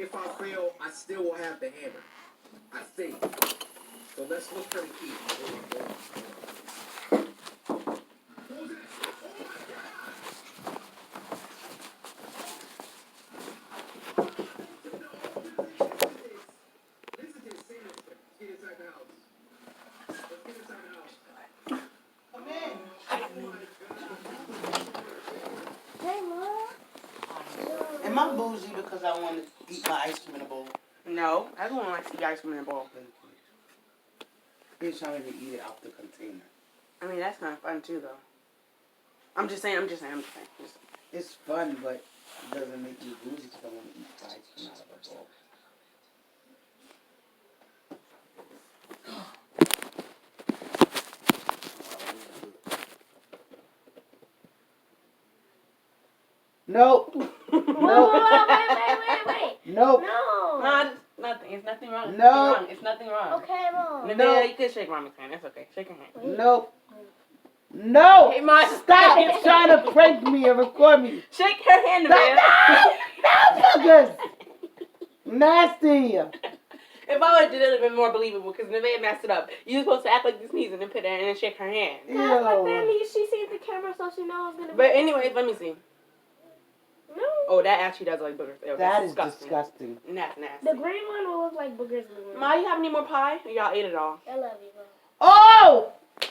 if I fail, I still will have the hammer. I think. So let's look for the key. Hey, Mom. Am I bougie because I want to eat my ice cream in a bowl? No, everyone likes to eat ice cream in a bowl. He's trying to eat it out the container. I mean, that's kind of fun too, though. I'm just saying. It's fun, but it doesn't make me bougie because I want to eat ice cream out of a bowl. Nope. Wait. Nope. No. Nah, it's nothing. It's nothing wrong. No. It's nothing wrong. Okay, Mom. No. You can shake Mommy's hand. That's okay. Shake her hand. Nope. No. Hey, Mom. Stop trying to prank me and record me. Shake her hand, man. No, fuckers. Nasty. If I would have did it, it would have been more believable because Nevaeh messed it up. You're supposed to act like you sneeze and then put her and then shake her hand. Cause my family, she sees the camera, so she knows it's gonna be. But anyway, let me see. No. Oh, that actually does look like boogers. Oh, That is disgusting. disgusting. That's nasty. The green one will look like boogers. Ma, you have any more pie? Y'all ate it all. I love you, bro. Oh!